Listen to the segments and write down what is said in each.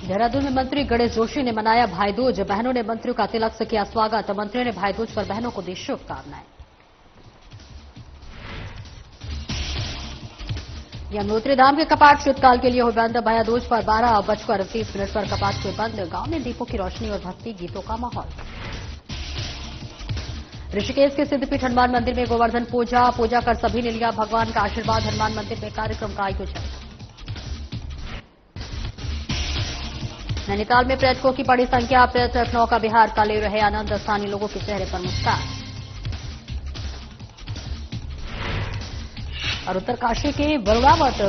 देहरादून में मंत्री गणेश जोशी ने मनाया भाई दूज। बहनों ने मंत्रियों का तिलक से किया स्वागत। मंत्रियों ने भाई दूज पर बहनों को दी शुभकामनाएं। यमुनोत्री धाम के कपाट शीतकाल के लिए हुए बंद। भैया दूज पर 12:30 पर कपाट हुए बंद। गांव में दीपों की रोशनी और भक्ति गीतों का माहौल। ऋषिकेश के सिद्धपीठ हनुमान मंदिर में गोवर्धन पूजा कर सभी ने लिया भगवान का आशीर्वाद। हनुमान मंदिर में कार्यक्रम का आयोजन। नैनीताल में पर्यटकों की बड़ी संख्या। पर्यटक नौका विहार का ले रहे आनंद। स्थानीय लोगों के चेहरे पर मुस्कान। और उत्तरकाशी के वरुणावत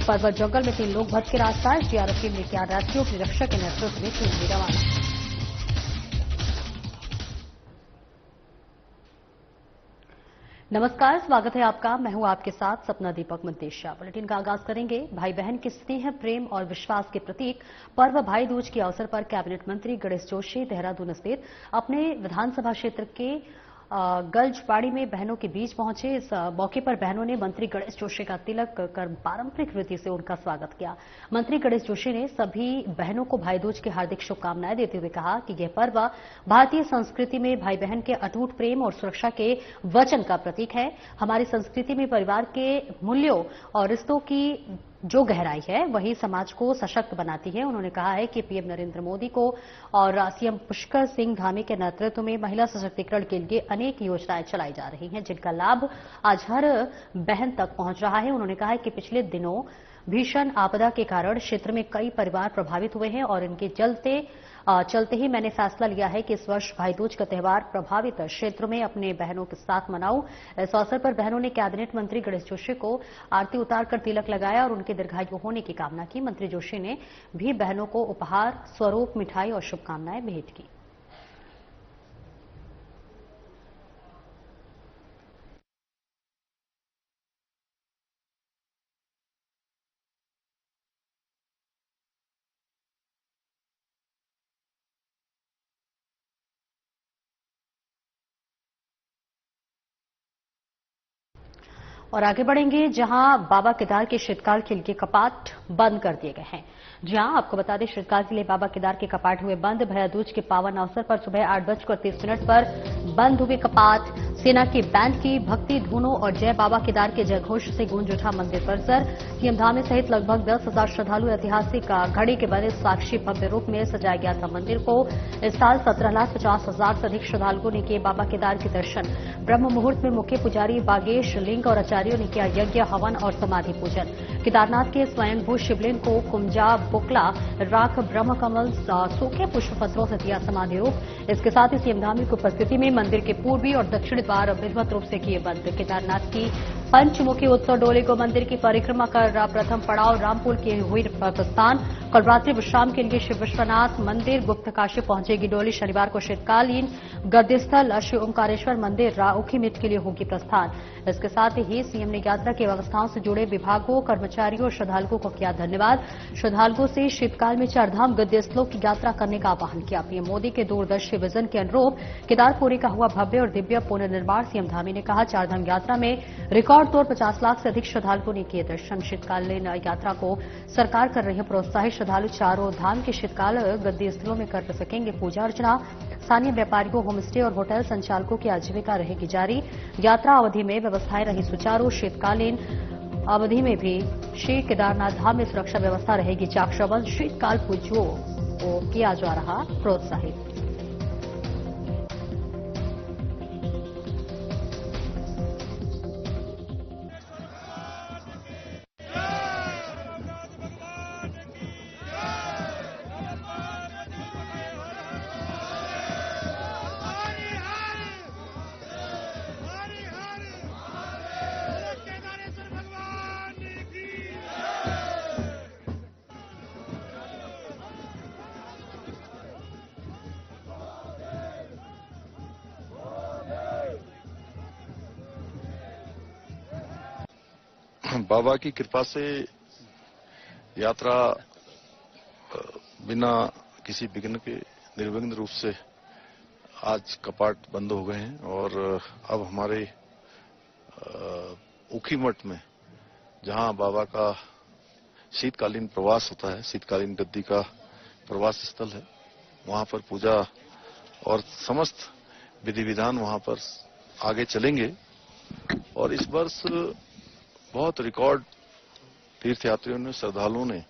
पर्वत जंगल में 3 लोग भटके के रास्ता। जीआरएफ टीम ने किया यात्रियों की रक्षा के नेतृत्व में टीम भी रवाना। नमस्कार, स्वागत है आपका। मैं हूं आपके साथ सपना दीपक मंतेशिया। बुलेटिन का आगाज करेंगे। भाई बहन के स्नेह, प्रेम और विश्वास के प्रतीक पर्व भाई दूज के अवसर पर कैबिनेट मंत्री गणेश जोशी देहरादून स्थित अपने विधानसभा क्षेत्र के गलजपाड़ी में बहनों के बीच पहुंचे। इस मौके पर बहनों ने मंत्री गणेश जोशी का तिलक कर पारंपरिक रीति से उनका स्वागत किया। मंत्री गणेश जोशी ने सभी बहनों को भाई दूज की हार्दिक शुभकामनाएं देते हुए कहा कि यह पर्व भारतीय संस्कृति में भाई बहन के अटूट प्रेम और सुरक्षा के वचन का प्रतीक है। हमारी संस्कृति में परिवार के मूल्यों और रिश्तों की जो गहराई है वही समाज को सशक्त बनाती है। उन्होंने कहा है कि पीएम नरेंद्र मोदी को और सीएम पुष्कर सिंह धामी के नेतृत्व में महिला सशक्तिकरण के लिए अनेक योजनाएं चलाई जा रही हैं, जिनका लाभ आज हर बहन तक पहुंच रहा है। उन्होंने कहा है कि पिछले दिनों भीषण आपदा के कारण क्षेत्र में कई परिवार प्रभावित हुए हैं और इनके चलते ही मैंने फैसला लिया है कि इस वर्ष भाई दूज का त्यौहार प्रभावित क्षेत्रों में अपने बहनों के साथ मनाऊं। इस अवसर पर बहनों ने कैबिनेट मंत्री गणेश जोशी को आरती उतारकर तिलक लगाया और उनके दीर्घायु होने की कामना की। मंत्री जोशी ने भी बहनों को उपहार स्वरूप मिठाई और शुभकामनाएं भेंट की। और आगे बढ़ेंगे, जहां बाबा केदार के शीतकाल के लिए कपाट बंद कर दिए गए हैं। जी हां, आपको बता दें, शीतकाल के लिए बाबा केदार के कपाट हुए बंद। भैया दूज के पावन अवसर पर सुबह 8:30 पर बंद हुए कपाट। सेना की बैंड की भक्ति धुनों और जय बाबा केदार के जयघोष से गूंज उठा मंदिर परिसर। सीएम धामी सहित लगभग 10,000 श्रद्धालु ऐतिहासिक घड़ी के बने साक्षी भव्य रूप में सजाया गया था मंदिर को। इस साल 17,50,000 से अधिक श्रद्धालुओं ने किए बाबा केदार के दर्शन। ब्रह्म मुहूर्त में मुख्य पुजारी बागेश लिंग और आचार्यों ने किया यज्ञ, हवन और समाधि पूजन। केदारनाथ के स्वयंभू शिवलिंग को कुंजा, बुकला, राख, ब्रह्म कमल, सूखे पुष्प पत्रों से दिया समाधि रूप। इसके साथ ही सीएम धामी की उपस्थिति में मंदिर के पूर्वी और दक्षिणी द्वार विधिवत रूप से किए बंद। केदारनाथ की पंचमुखी उत्सव डोली को मंदिर की परिक्रमा कर प्रथम पड़ाव रामपुर की हुई प्रस्थान। कल रात्रि विश्राम के लिए शिव विश्वनाथ मंदिर गुप्तकाशी पहुंचेगी डोली। शनिवार को शीतकालीन गद्यस्थल श्री ओंकारेश्वर मंदिर उखीमिट के लिए होगी प्रस्थान। इसके साथ ही सीएम ने यात्रा की व्यवस्थाओं से जुड़े विभागों, कर्मचारियों और श्रद्धालुओं को किया धन्यवाद। श्रद्धालुओं से शीतकाल में चारधाम गद्यस्थलों की यात्रा करने का आह्वान किया। पीएम मोदी के दूरदर्शी विजन के अनुरूप केदारपुरी का हुआ भव्य और दिव्य पुनर्निर्माण। सीएम धामी ने कहा, चारधाम यात्रा में रिकॉर्ड तौर 50 लाख से अधिक श्रद्धालुओं ने किए दर्शन। शीतकालीन यात्रा को सरकार कर रही है प्रोत्साहित। श्रद्धालु चारों धाम के शीतकाल गद्यस्थलों में कर सकेंगे पूजा अर्चना। स्थानीय व्यापारियों, होमस्टे और होटल संचालकों की आजीविका रहेगी जारी। यात्रा अवधि में व्यवस्थाएं रही सुचारू। शीतकालीन अवधि में भी श्री केदारनाथ धाम में सुरक्षा व्यवस्था रहेगी चाक चौबंद। शीतकाल पूजों को किया जा रहा प्रोत्साहित। बाबा की कृपा से यात्रा बिना किसी विघ्न के निर्विघ्न रूप से आज कपाट बंद हो गए हैं और अब हमारे ऊखीमठ में जहां बाबा का शीतकालीन प्रवास होता है, शीतकालीन गद्दी का प्रवास स्थल है, वहां पर पूजा और समस्त विधि विधान वहां पर आगे चलेंगे। और इस वर्ष बहुत रिकॉर्ड तीर्थयात्रियों ने, श्रद्धालुओं ने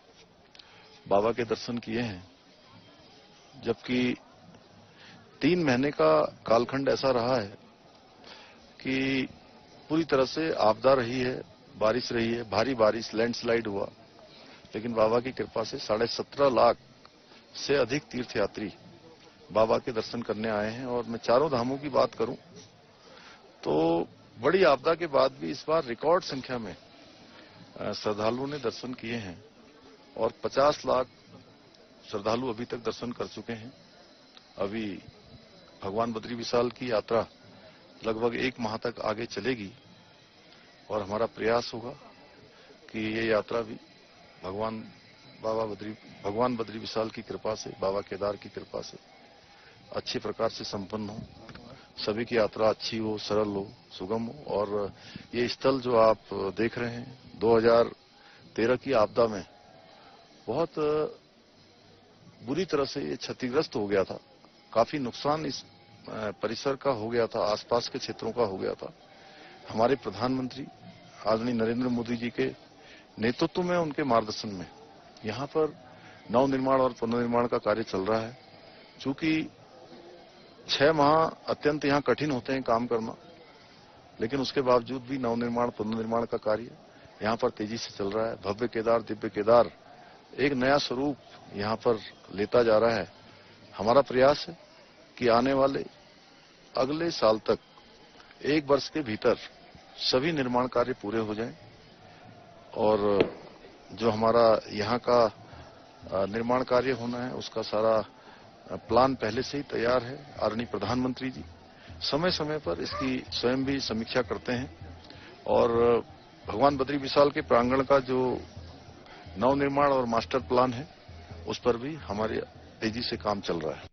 बाबा के दर्शन किए हैं, जबकि 3 महीने का कालखंड ऐसा रहा है कि पूरी तरह से आपदा रही है, बारिश रही है, भारी बारिश, लैंडस्लाइड हुआ, लेकिन बाबा की कृपा से 17.5 लाख से अधिक तीर्थयात्री बाबा के दर्शन करने आए हैं। और मैं चारों धामों की बात करूं तो बड़ी आपदा के बाद भी इस बार रिकॉर्ड संख्या में श्रद्धालुओं ने दर्शन किए हैं और 50 लाख श्रद्धालु अभी तक दर्शन कर चुके हैं। अभी भगवान बद्री विशाल की यात्रा लगभग 1 माह तक आगे चलेगी और हमारा प्रयास होगा कि ये यात्रा भी भगवान बद्री विशाल की कृपा से, बाबा केदार की कृपा से अच्छे प्रकार से संपन्न हो, सभी की यात्रा अच्छी हो, सरल हो, सुगम हो। और ये स्थल जो आप देख रहे हैं 2013 की आपदा में बहुत बुरी तरह से ये क्षतिग्रस्त हो गया था, काफी नुकसान इस परिसर का हो गया था, आसपास के क्षेत्रों का हो गया था। हमारे प्रधानमंत्री आदरणीय नरेंद्र मोदी जी के नेतृत्व में, उनके मार्गदर्शन में यहां पर नवनिर्माण और पुनर्निर्माण का कार्य चल रहा है। चूंकि 6 माह अत्यंत यहां कठिन होते हैं काम करना, लेकिन उसके बावजूद भी नवनिर्माण पुनर्निर्माण का कार्य यहां पर तेजी से चल रहा है। भव्य केदार, दिव्य केदार एक नया स्वरूप यहां पर लेता जा रहा है। हमारा प्रयास है कि आने वाले अगले साल तक, 1 वर्ष के भीतर सभी निर्माण कार्य पूरे हो जाएं और जो हमारा यहाँ का निर्माण कार्य होना है उसका सारा प्लान पहले से ही तैयार है। आदरणीय प्रधानमंत्री जी समय समय पर इसकी स्वयं भी समीक्षा करते हैं और भगवान बद्री विशाल के प्रांगण का जो नवनिर्माण और मास्टर प्लान है उस पर भी हमारे तेजी से काम चल रहा है।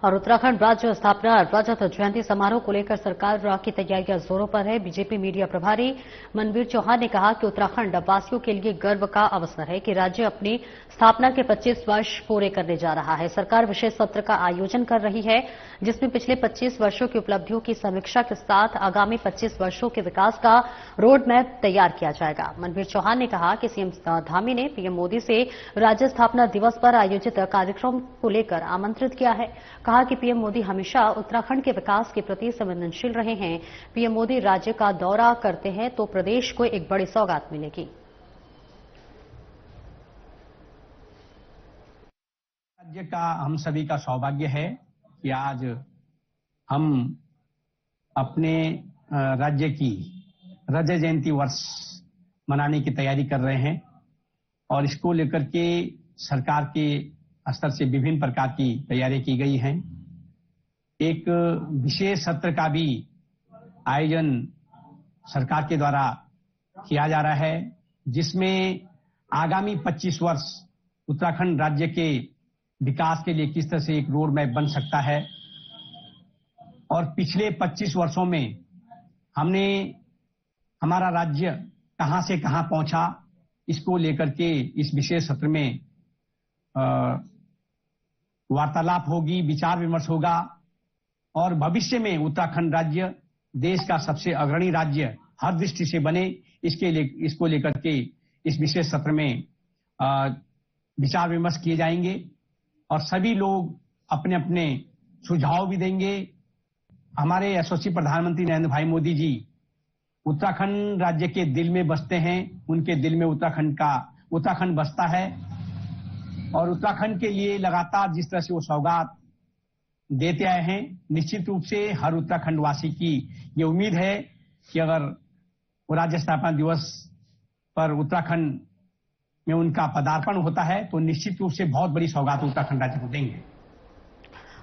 और उत्तराखंड राज्य स्थापना रजत जयंती समारोह को लेकर सरकार की तैयारियां जोरों पर है। बीजेपी मीडिया प्रभारी मनवीर चौहान ने कहा कि उत्तराखंड वासियों के लिए गर्व का अवसर है कि राज्य अपनी स्थापना के 25 वर्ष पूरे करने जा रहा है। सरकार विशेष सत्र का आयोजन कर रही है, जिसमें पिछले 25 वर्षों की उपलब्धियों की समीक्षा के साथ आगामी 25 वर्षों के विकास का रोड मैप तैयार किया जाएगा। मनवीर चौहान ने कहा कि सीएम धामी ने पीएम मोदी से राज्य स्थापना दिवस पर आयोजित कार्यक्रम को लेकर आमंत्रित किया है। कहा कि पीएम मोदी हमेशा उत्तराखंड के विकास के प्रति संवेदनशील रहे हैं। पीएम मोदी राज्य का दौरा करते हैं तो प्रदेश को एक बड़ी सौगात मिलेगी। राज्य का हम सभी का सौभाग्य है कि आज हम अपने राज्य की रजत जयंती वर्ष मनाने की तैयारी कर रहे हैं और इसको लेकर के सरकार के स्तर से विभिन्न प्रकार की तैयारी की गई हैं। एक विशेष सत्र का भी आयोजन सरकार के द्वारा किया जा रहा है, जिसमें आगामी 25 वर्ष उत्तराखंड राज्य के विकास के लिए किस तरह से एक रोड मैप बन सकता है और पिछले 25 वर्षों में हमने हमारा राज्य कहां से कहां पहुंचा, इसको लेकर के इस विशेष सत्र में वार्तालाप होगी, विचार विमर्श होगा और भविष्य में उत्तराखंड राज्य देश का सबसे अग्रणी राज्य हर दृष्टि से बने, इसको लेकर के इस विशेष सत्र में विचार विमर्श किए जाएंगे और सभी लोग अपने अपने सुझाव भी देंगे। हमारे यशस्वी प्रधानमंत्री नरेंद्र भाई मोदी जी उत्तराखंड राज्य के दिल में बसते हैं, उनके दिल में उत्तराखंड बसता है और उत्तराखंड के लिए लगातार जिस तरह से वो सौगात देते आए हैं, निश्चित रूप से हर उत्तराखंड वासी की ये उम्मीद है कि अगर वो राज्य स्थापना दिवस पर उत्तराखंड में उनका पदार्पण होता है तो निश्चित रूप से बहुत बड़ी सौगात उत्तराखंड राज्य को देंगे।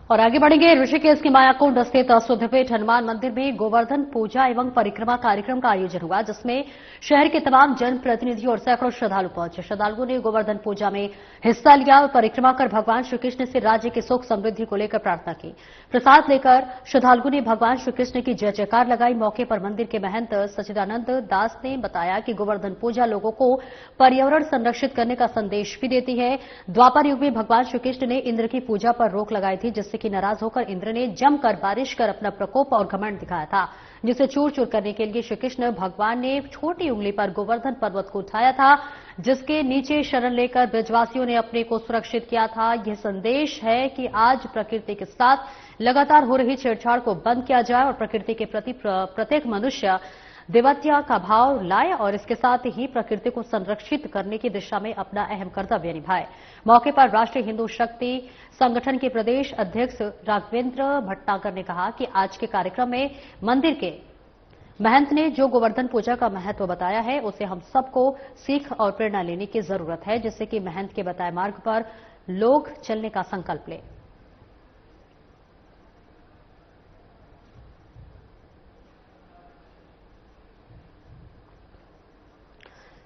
और आगे बढ़ेंगे। ऋषिकेश की मायाकुंड स्थित सिद्धपीठ हनुमान मंदिर में गोवर्धन पूजा एवं परिक्रमा कार्यक्रम का आयोजन हुआ, जिसमें शहर के तमाम जनप्रतिनिधि और सैकड़ों श्रद्धालु पहुंचे। श्रद्धालुओं ने गोवर्धन पूजा में हिस्सा लिया और परिक्रमा कर भगवान श्रीकृष्ण से राज्य की सुख समृद्धि को लेकर प्रार्थना की। प्रसाद लेकर श्रद्धालुओं ने भगवान श्रीकृष्ण की जय जयकार लगाई। मौके पर मंदिर के महंत सच्चिदानंद दास ने बताया कि गोवर्धन पूजा लोगों को पर्यावरण संरक्षित करने का संदेश भी देती है। द्वापर युग में भगवान श्रीकृष्ण ने इंद्र की पूजा पर रोक लगाई थी, जिससे कि नाराज होकर इंद्र ने जमकर बारिश कर अपना प्रकोप और घमंड दिखाया था, जिसे चूर चूर करने के लिए श्रीकृष्ण भगवान ने छोटी उंगली पर गोवर्धन पर्वत को उठाया था, जिसके नीचे शरण लेकर ब्रजवासियों ने अपने को सुरक्षित किया था। यह संदेश है कि आज प्रकृति के साथ लगातार हो रही छेड़छाड़ को बंद किया जाए और प्रकृति के प्रति प्रत्येक मनुष्य देवत्या का भाव लाए और इसके साथ ही प्रकृति को संरक्षित करने की दिशा में अपना अहम कर्तव्य निभाए। मौके पर राष्ट्रीय हिंदू शक्ति संगठन के प्रदेश अध्यक्ष राघवेंद्र भटनागर ने कहा कि आज के कार्यक्रम में मंदिर के महंत ने जो गोवर्धन पूजा का महत्व बताया है, उसे हम सबको सीख और प्रेरणा लेने की जरूरत है, जिससे कि महंत के बताए मार्ग पर लोग चलने का संकल्प लें।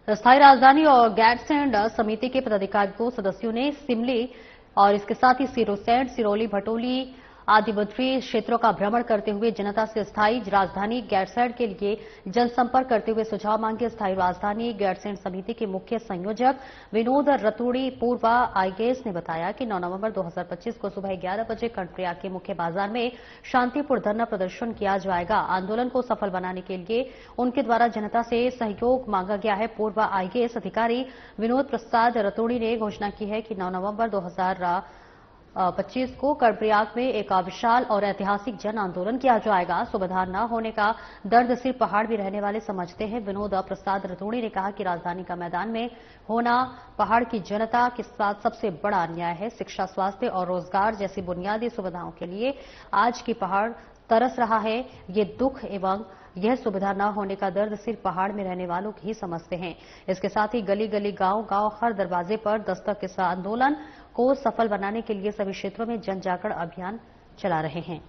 स्थायी राजधानी और गैरसैंण समिति के पदाधिकारियों सदस्यों ने सिमली और इसके साथ ही सिरोसैंण, सिरोली, भटोली आदि मंत्री क्षेत्रों का भ्रमण करते हुए जनता से स्थायी राजधानी गैरसैंण के लिए जनसंपर्क करते हुए सुझाव मांगे। स्थायी राजधानी गैरसैंण समिति के मुख्य संयोजक विनोद रतूड़ी पूर्वा आईएएस ने बताया कि 9 नवंबर 2025 को सुबह 11 बजे कर्णप्रयाग के मुख्य बाजार में शांतिपूर्ण धरना प्रदर्शन किया जाएगा। आंदोलन को सफल बनाने के लिए उनके द्वारा जनता से सहयोग मांगा गया है। पूर्व आईएएस अधिकारी विनोद प्रसाद रतूड़ी ने घोषणा की है कि 9 नवंबर 2025 को कर्णप्रयाग में एक विशाल और ऐतिहासिक जन आंदोलन किया जाएगा। सुविधा न होने का दर्द सिर्फ पहाड़ भी रहने वाले समझते हैं। विनोद प्रसाद रतूड़ी ने कहा कि राजधानी का मैदान में होना पहाड़ की जनता के साथ सबसे बड़ा अन्याय है। शिक्षा, स्वास्थ्य और रोजगार जैसी बुनियादी सुविधाओं के लिए आज की पहाड़ तरस रहा है। ये दुख एवं यह सुविधा न होने का दर्द सिर्फ पहाड़ में रहने वालों ही समझते हैं। इसके साथ ही गली गली, गांव गांव, हर दरवाजे पर दस्तक इस आंदोलन को सफल बनाने के लिए सभी क्षेत्रों में जन जागरण अभियान चला रहे हैं।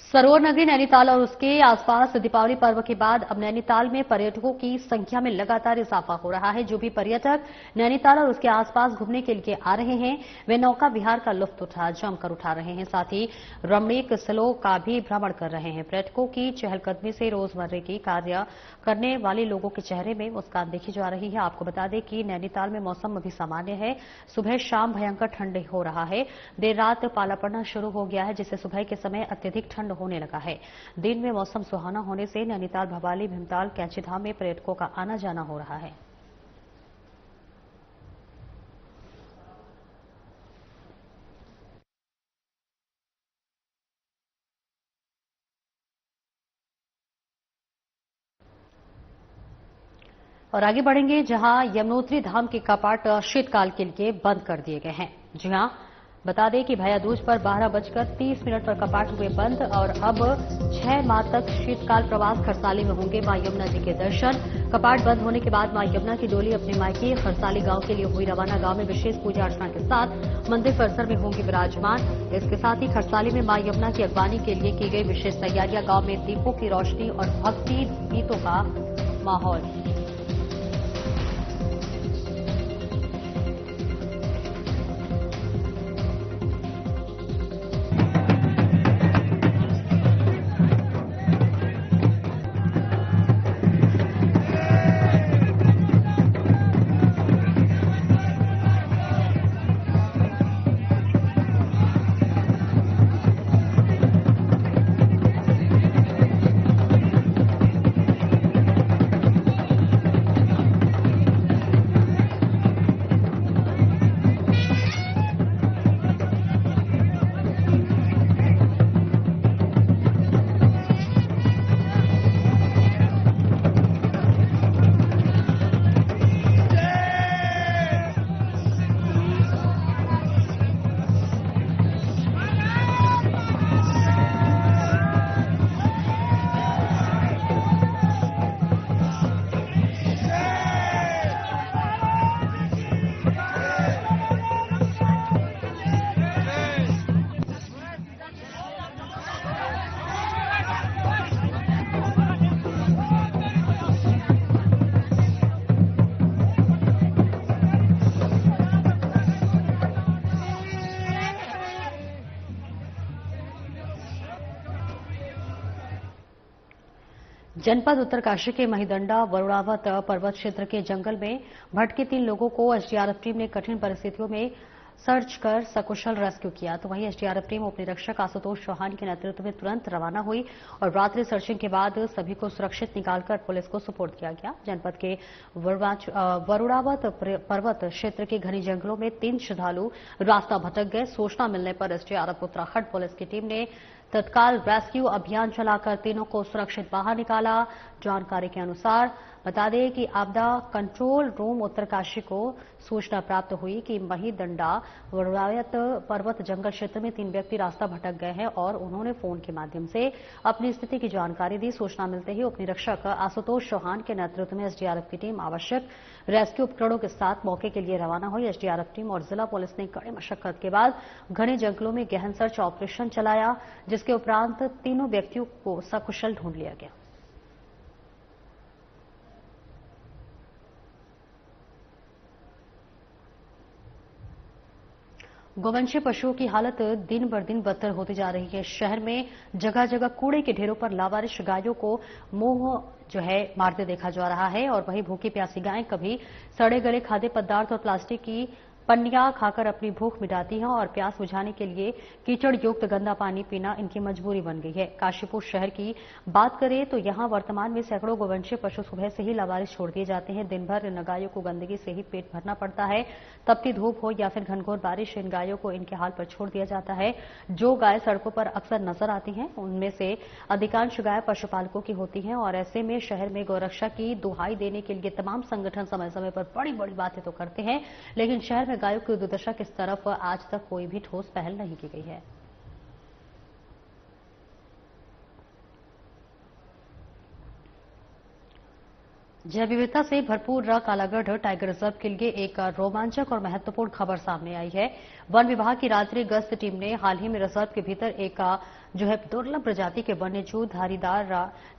सरोवर नगरी नैनीताल और उसके आसपास दीपावली पर्व के बाद अब नैनीताल में पर्यटकों की संख्या में लगातार इजाफा हो रहा है। जो भी पर्यटक नैनीताल और उसके आसपास घूमने के लिए आ रहे हैं, वे नौका विहार का लुत्फ जमकर उठा रहे हैं। साथ ही रमणीक स्थलों का भी भ्रमण कर रहे हैं। पर्यटकों की चहलकदमी से रोजमर्रे की कार्य करने वाले लोगों के चेहरे में मुस्कान देखी जा रही है। आपको बता दें कि नैनीताल में मौसम अभी सामान्य है। सुबह शाम भयंकर ठंड हो रहा है। देर रात पाला पड़ना शुरू हो गया है, जिससे सुबह के समय अत्यधिक ठंड होने लगा है। दिन में मौसम सुहाना होने से नैनीताल, भवाली, भीमताल, कैंचीधाम में पर्यटकों का आना जाना हो रहा है। और आगे बढ़ेंगे, जहां यमुनोत्री धाम के कपाट शीतकाल के लिए बंद कर दिए गए हैं। जी हां, बता दें कि भैया दूज पर 12:30 पर कपाट हुए बंद और अब 6 माह तक शीतकाल प्रवास खरसाली में होंगे मां यमुना जी के दर्शन। कपाट बंद होने के बाद मां यमुना की डोली अपने मायके खरसाली गांव के लिए हुई रवाना। गांव में विशेष पूजा अर्चना के साथ मंदिर परिसर में होंगी विराजमान। इसके साथ ही खरसाली में मां यमुना की अगवानी के लिए की गई विशेष तैयारियां। गांव में दीपों की रोशनी और भक्ति गीतों का माहौल। जनपद उत्तरकाशी के महिदंडा वरुणावत पर्वत क्षेत्र के जंगल में भटके 3 लोगों को एसडीआरएफ टीम ने कठिन परिस्थितियों में सर्च कर सकुशल रेस्क्यू किया। तो वहीं एसडीआरएफ टीम उपनिरीक्षक आशुतोष चौहान के नेतृत्व में तुरंत रवाना हुई और रात्रि सर्चिंग के बाद सभी को सुरक्षित निकालकर पुलिस को सुपुर्द किया गया। जनपद के वरुणावत पर्वत क्षेत्र के घने जंगलों में 3 श्रद्धालु रास्ता भटक गए। सूचना मिलने पर एसडीआरएफ उत्तराखंड पुलिस की टीम ने तत्काल रेस्क्यू अभियान चलाकर तीनों को सुरक्षित बाहर निकाला। जानकारी के अनुसार बता दें कि आपदा कंट्रोल रूम उत्तरकाशी को सूचना प्राप्त हुई कि महिदंडा वरुणावत पर्वत जंगल क्षेत्र में 3 व्यक्ति रास्ता भटक गए हैं और उन्होंने फोन के माध्यम से अपनी स्थिति की जानकारी दी। सूचना मिलते ही उपनिरीक्षक आशुतोष चौहान के नेतृत्व में एसडीआरएफ की टीम आवश्यक रेस्क्यू उपकरणों के साथ मौके के लिए रवाना हुई। एसडीआरएफ टीम और जिला पुलिस ने कड़ी मशक्कत के बाद घने जंगलों में गहन सर्च ऑपरेशन चलाया, जिसके उपरांत तीनों व्यक्तियों को सकुशल ढूंढ लिया गया। गोवंशीय पशुओं की हालत दिन बर दिन बदतर होती जा रही है। शहर में जगह जगह कूड़े के ढेरों पर लावारिश गायों को मुंह मारते देखा जा रहा है और वहीं भूखी प्यासी गायें कभी सड़े गले खाद्य पदार्थ और प्लास्टिक की पन्नियां खाकर अपनी भूख मिटाती हैं और प्यास बुझाने के लिए कीचड़ युक्त गंदा पानी पीना इनकी मजबूरी बन गई है। काशीपुर शहर की बात करें तो यहां वर्तमान में सैकड़ों गोवंशीय पशु सुबह से ही लावारिश छोड़ दिए जाते हैं। दिन भर इन गायों को गंदगी से ही पेट भरना पड़ता है। तपती धूप हो या फिर घनघोर बारिश, इन गायों को इनके हाल पर छोड़ दिया जाता है। जो गाय सड़कों पर अक्सर नजर आती हैं, उनमें से अधिकांश गाय पशुपालकों की होती हैं और ऐसे में शहर में गौरक्षा की दुहाई देने के लिए तमाम संगठन समय समय पर बड़ी बड़ी बातें तो करते हैं, लेकिन शहर में गायों की दुर्दशा की तरफ आज तक कोई भी ठोस पहल नहीं की गई है। जैव विविधता से भरपूर कालागढ़ टाइगर रिजर्व के लिए एक रोमांचक और महत्वपूर्ण खबर सामने आई है। वन विभाग की रात्रि गश्त टीम ने हाल ही में रिजर्व के भीतर एक दुर्लभ प्रजाति के वन्यजीव धारीदार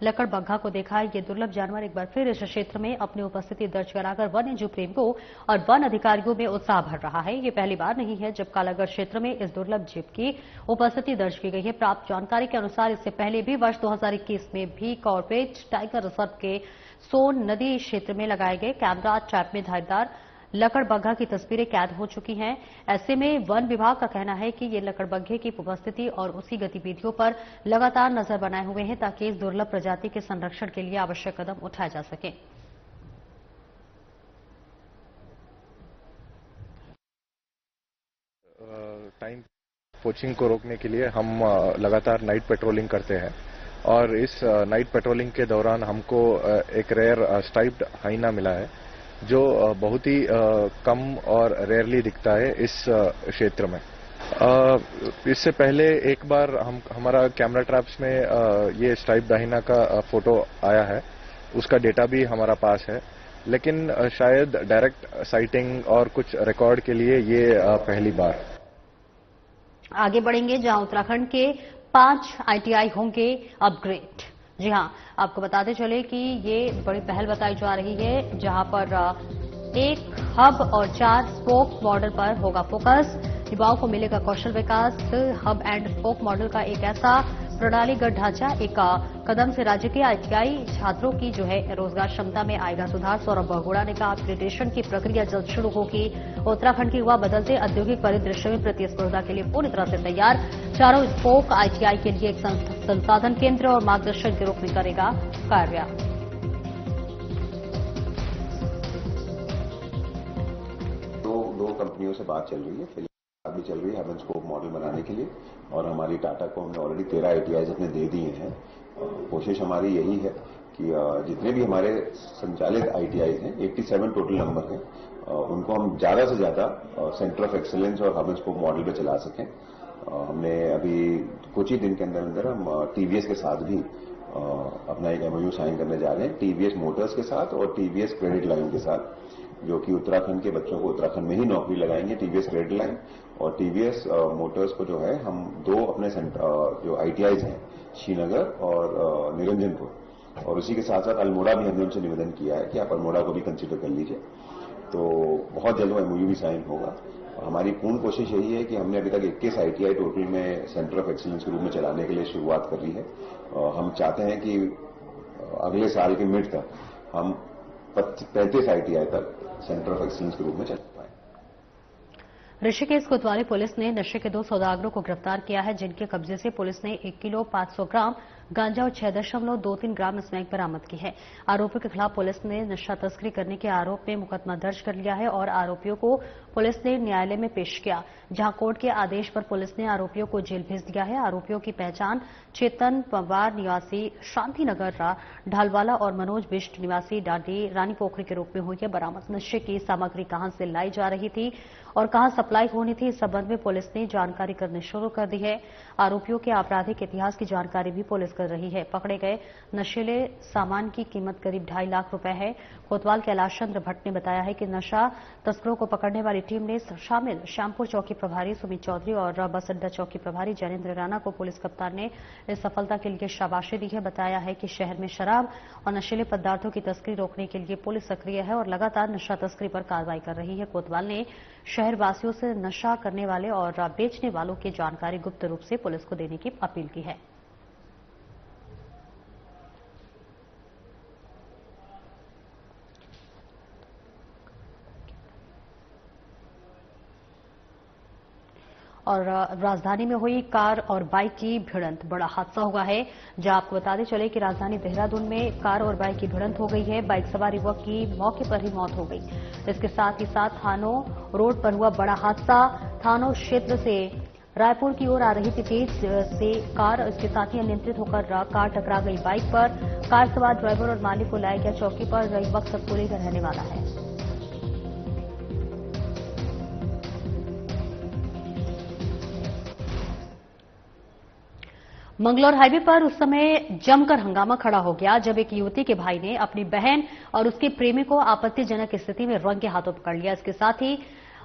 लकड़बग्घा को देखा। ये दुर्लभ जानवर एक बार फिर इस क्षेत्र में अपनी उपस्थिति दर्ज कराकर वन्यजीव प्रेमियों और वन अधिकारियों में उत्साह भर रहा है। ये पहली बार नहीं है जब कालागढ़ क्षेत्र में इस दुर्लभ जीव की उपस्थिति दर्ज की गई है। प्राप्त जानकारी के अनुसार इससे पहले भी वर्ष 2021 में भी कॉर्पोरेट टाइगर रिजर्व के सोन नदी क्षेत्र में लगाए गए कैमरा ट्रैप में धारीदार लकड़बग्घा की तस्वीरें कैद हो चुकी हैं। ऐसे में वन विभाग का कहना है कि ये लकड़बग्घे की उपस्थिति और उसकी गतिविधियों पर लगातार नजर बनाए हुए हैं ताकि इस दुर्लभ प्रजाति के संरक्षण के लिए आवश्यक कदम उठाए जा सकें। टाइम पोचिंग को रोकने के लिए हम लगातार नाइट पेट्रोलिंग करते हैं और इस नाइट पेट्रोलिंग के दौरान हमको एक रेयर स्ट्राइप्ड हाइना मिला है जो बहुत ही कम और रेयरली दिखता है इस क्षेत्र में। इससे पहले एक बार हमारा कैमरा ट्रैप्स में ये स्ट्राइप्ड हाइना का फोटो आया है, उसका डेटा भी हमारा पास है, लेकिन शायद डायरेक्ट साइटिंग और कुछ रिकॉर्ड के लिए ये पहली बार। आगे बढ़ेंगे जहां उत्तराखंड के 5 आईटीआई होंगे अपग्रेड। जी हां, आपको बताते चले कि ये बड़ी पहल बताई जा रही है जहां पर एक हब और 4 स्पोक मॉडल पर होगा फोकस। युवाओं को मिलेगा कौशल विकास। हब एंड स्पोक मॉडल का एक ऐसा प्रणालीगत ढांचा एक कदम से राज्य के आईटीआई छात्रों की रोजगार क्षमता में आएगा सुधार। सौरभ बहुगुणा ने कहा अपग्रेडेशन की प्रक्रिया जल्द शुरू होगी। उत्तराखंड के युवा बदलते औद्योगिक परिदृश्य में प्रतिस्पर्धा के लिए पूरी तरह से तैयार। चारों स्पोक आईटीआई के लिए एक संसाधन केंद्र और मार्गदर्शक के रूप में करेगा कार्य। दो कंपनियों से बात चल रही है, भी चल रही है हब एंड स्पोक मॉडल बनाने के लिए और हमारी टाटा को हमने ऑलरेडी 13 आईटीआईज अपने दे दिए हैं। कोशिश हमारी यही है कि जितने भी हमारे संचालित आईटीआईज हैं 87 टोटल नंबर हैं, उनको हम ज्यादा से ज्यादा सेंटर ऑफ एक्सीलेंस और हब एंड स्पोक मॉडल पे चला सकें। हमने अभी कुछ ही दिन के अंदर अंदर हम टीवीएस के साथ भी अपना एक एमओयू साइन करने जा रहे हैं, टीवीएस मोटर्स के साथ और टीवीएस क्रेडिट लाइन के साथ, जो कि उत्तराखंड के बच्चों को उत्तराखंड में ही नौकरी लगाएंगे। टीवीएस क्रेडिट लाइन और टीवीएस मोटर्स को जो है हम 2 अपने जो आईटीआईज हैं श्रीनगर और निरंजनपुर, और उसी के साथ साथ अल्मोड़ा भी हमने उनसे निवेदन किया है कि आप अल्मोड़ा को भी कंसिडर कर लीजिए। तो बहुत जल्द वो एमओयू भी साइन होगा। हमारी पूर्ण कोशिश यही है कि हमने अभी तक 21 आईटीआई टोटल में सेंटर ऑफ एक्सीलेंस के रूप में चलाने के लिए शुरुआत कर ली है। हम चाहते हैं कि अगले साल के मिड तक हम 35 ITI तक सेंटर ऑफ एक्सीलेंस के रूप में चल पाए। ऋषिकेश कोतवाली पुलिस ने नशे के 2 सौदागरों को गिरफ्तार किया है, जिनके कब्जे से पुलिस ने 1 किलो 500 ग्राम गांजा और 6.23 ग्राम स्मैक बरामद की है। आरोपियों के खिलाफ पुलिस ने नशा तस्करी करने के आरोप में मुकदमा दर्ज कर लिया है और आरोपियों को पुलिस ने न्यायालय में पेश किया, जहां कोर्ट के आदेश पर पुलिस ने आरोपियों को जेल भेज दिया है। आरोपियों की पहचान चेतन पवार निवासी शांतिनगर ढालवाला और मनोज बिष्ट निवासी डांडी रानी पोखरी के रूप में हुई है। बरामद नशे की सामग्री कहां से लाई जा रही थी और कहां सप्लाई होनी थी, इस संबंध में पुलिस ने जानकारी करनी शुरू कर दी है। आरोपियों के आपराधिक इतिहास की जानकारी भी पुलिस कर रही है। पकड़े गए नशीले सामान की कीमत करीब 2.5 लाख रुपए है। कोतवाल कैलाश चंद्र भट्ट ने बताया है कि नशा तस्करों को पकड़ने वाली टीम में शामिल श्यामपुर चौकी प्रभारी सुमित चौधरी और बस अड्डा चौकी प्रभारी जैनेन्द्र राणा को पुलिस कप्तान ने इस सफलता के लिए शाबाशी दी है। बताया है कि शहर में शराब और नशीले पदार्थों की तस्करी रोकने के लिए पुलिस सक्रिय है और लगातार नशा तस्करी पर कार्रवाई कर रही है। कोतवाल ने शहरवासियों से नशा करने वाले और बेचने वालों की जानकारी गुप्त रूप से पुलिस को देने की अपील की है। और राजधानी में हुई कार और बाइक की भिड़ंत, बड़ा हादसा हुआ है। जहां आपको बताते चले कि राजधानी देहरादून में कार और बाइक की भिड़ंत हो गई है। बाइक सवार युवक की मौके पर ही मौत हो गई। इसके साथ ही साथ थानो रोड पर हुआ बड़ा हादसा। थानो क्षेत्र से रायपुर की ओर आ रही थी तेज से कार, इसके साथ ही अनियंत्रित होकर कार टकरा गई बाइक पर। कार सवार ड्राइवर और मालिक को लाया गया चौकी पर। युवक सतपुली का रहने वाला है। मंगलौर हाईवे पर उस समय जमकर हंगामा खड़ा हो गया जब एक युवती के भाई ने अपनी बहन और उसके प्रेमी को आपत्तिजनक स्थिति में रंगे हाथों पकड़ लिया। इसके साथ ही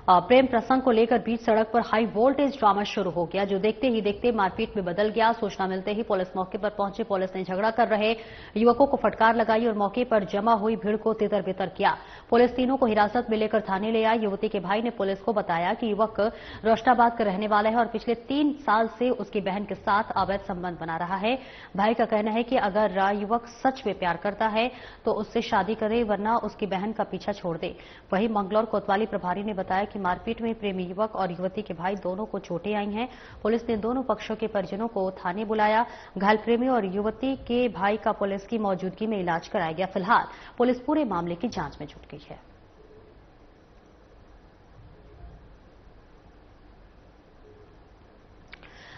प्रेम प्रसंग को लेकर बीच सड़क पर हाई वोल्टेज ड्रामा शुरू हो गया, जो देखते ही देखते मारपीट में बदल गया। सूचना मिलते ही पुलिस मौके पर पहुंची। पुलिस ने झगड़ा कर रहे युवकों को फटकार लगाई और मौके पर जमा हुई भीड़ को तितर बितर किया। पुलिस तीनों को हिरासत में लेकर थाने ले आई। युवती के भाई ने पुलिस को बताया कि युवक रोशनाबाद का रहने वाला है और पिछले 3 साल से उसकी बहन के साथ अवैध संबंध बना रहा है। भाई का कहना है कि अगर युवक सच में प्यार करता है तो उससे शादी करे, वरना उसकी बहन का पीछा छोड़ दे। वहीं मंगलौर कोतवाली प्रभारी ने बताया कि मारपीट में प्रेमी युवक और युवती के भाई दोनों को चोटें आई हैं। पुलिस ने दोनों पक्षों के परिजनों को थाने बुलाया। घायल प्रेमी और युवती के भाई का पुलिस की मौजूदगी में इलाज कराया गया। फिलहाल पुलिस पूरे मामले की जांच में जुट गई है।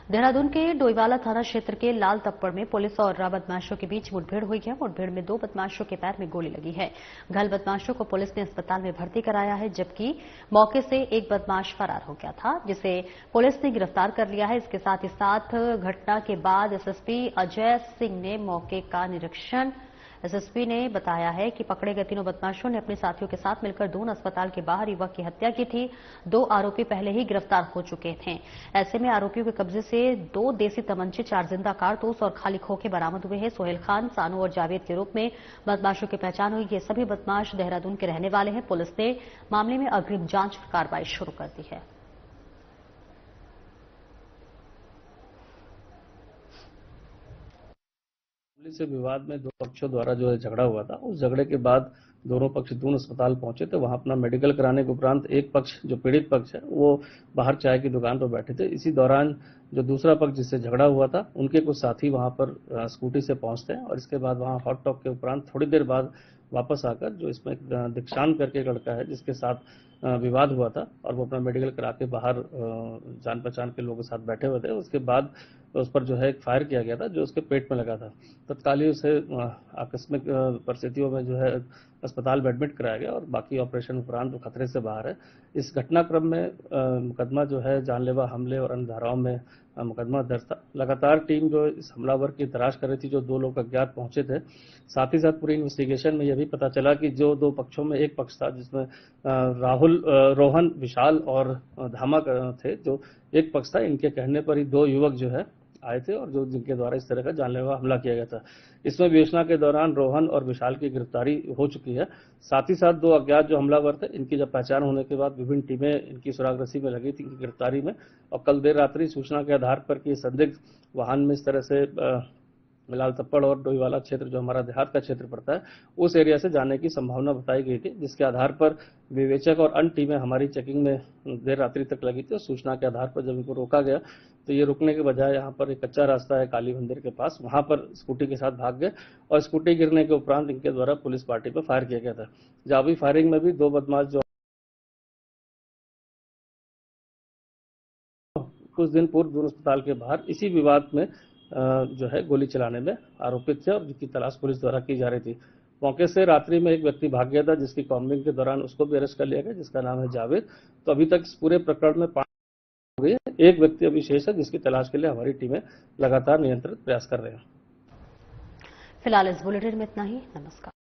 देहरादून के डोईवाला थाना क्षेत्र के लाल तप्पड़ में पुलिस और बदमाशों के बीच मुठभेड़ हुई है। मुठभेड़ में 2 बदमाशों के पैर में गोली लगी है। घायल बदमाशों को पुलिस ने अस्पताल में भर्ती कराया है, जबकि मौके से एक बदमाश फरार हो गया था, जिसे पुलिस ने गिरफ्तार कर लिया है। इसके साथ ही साथ घटना के बाद एसएसपी अजय सिंह ने मौके का निरीक्षण। एसएसपी ने बताया है कि पकड़े गए तीनों बदमाशों ने अपने साथियों के साथ मिलकर दून अस्पताल के बाहर युवक की हत्या की थी। 2 आरोपी पहले ही गिरफ्तार हो चुके थे। ऐसे में आरोपियों के कब्जे से 2 देसी तमंचे, 4 जिंदा कारतूस और खाली खोखे बरामद हुए हैं। सोहेल खान, सानू और जावेद के रूप में बदमाशों की पहचान हुई। ये सभी बदमाश देहरादून के रहने वाले हैं। पुलिस ने मामले में अग्रिम जांच कार्रवाई शुरू कर दी है। से विवाद में 2 पक्षों द्वारा जो है झगड़ा हुआ था, उस झगड़े के बाद दोनों पक्ष दून अस्पताल पहुंचे थे। वहां अपना मेडिकल कराने के उपरांत एक पक्ष, जो पीड़ित पक्ष है, वो बाहर चाय की दुकान पर बैठे थे। इसी दौरान जो दूसरा पक्ष जिससे झगड़ा हुआ था, उनके कुछ साथी वहां पर स्कूटी से पहुंचते हैं और इसके बाद वहां हॉट टॉक के उपरांत थोड़ी देर बाद वापस आकर जो इसमें दीक्षांत करके एक लड़का है जिसके साथ विवाद हुआ था और वो अपना मेडिकल करा के बाहर जान पहचान के लोगों के साथ बैठे हुए थे। उसके बाद उस पर जो है एक फायर किया गया था जो उसके पेट में लगा था। तत्काल ही उसे आकस्मिक परिस्थितियों में जो है अस्पताल में एडमिट कराया गया और बाकी ऑपरेशन उपरांत वो खतरे से बाहर है। इस घटनाक्रम में मुकदमा जो है जानलेवा हमले और अन्य धाराओं में मुकदमा दर्ज था। लगातार टीम जो इस हमलावर की तलाश कर रही थी, जो 2 लोग अज्ञात पहुंचे थे। साथ ही साथ पूरी इन्वेस्टिगेशन में यह भी पता चला कि जो 2 पक्षों में एक पक्ष था जिसमें राहुल, रोहन, विशाल और धामा थे, जो एक पक्ष था, इनके कहने पर ही 2 युवक जो है आए थे और जो जिनके द्वारा इस तरह का जानलेवा हमला किया गया था। इसमें विवेचना के दौरान रोहन और विशाल की गिरफ्तारी हो चुकी है। साथ ही साथ 2 अज्ञात जो हमलावर थे, इनकी जब पहचान होने के बाद विभिन्न टीमें इनकी सुरागरसी में लगी थी इनकी गिरफ्तारी में। और कल देर रात्रि सूचना के आधार पर कि संदिग्ध वाहन में इस तरह से मिलाल तप्पड़ और डोईवाला क्षेत्र जो हमारा देहात का क्षेत्र पड़ता है, उस एरिया से जाने की संभावना बताई गई थी, जिसके आधार पर विवेचक और अन्य टीमें हमारी चेकिंग में देर रात्रि तक लगी थी और सूचना के आधार पर जब इनको रोका गया तो ये रुकने के बजाय यहाँ पर एक कच्चा रास्ता है काली मंदिर के पास, वहां पर स्कूटी के साथ भाग गए और स्कूटी गिरने के उपरांत इनके द्वारा पुलिस पार्टी पर फायर किया गया था। जवाबी फायरिंग में भी 2 बदमाश जो कुछ दिन पूर्व दून अस्पताल के बाहर इसी विवाद में जो है गोली चलाने में आरोपित थे और जिसकी तलाश पुलिस द्वारा की जा रही थी। मौके से रात्रि में एक व्यक्ति भाग गया था, जिसकी कॉम्बिंग के दौरान उसको भी अरेस्ट कर लिया गया, जिसका नाम है जावेद। तो अभी तक इस पूरे प्रकरण में 5 हो गई है, एक व्यक्ति अभी शेष है, जिसकी तलाश के लिए हमारी टीमें लगातार नियंत्रित प्रयास कर रहे हैं। फिलहाल इस बुलेटिन में इतना ही। नमस्कार।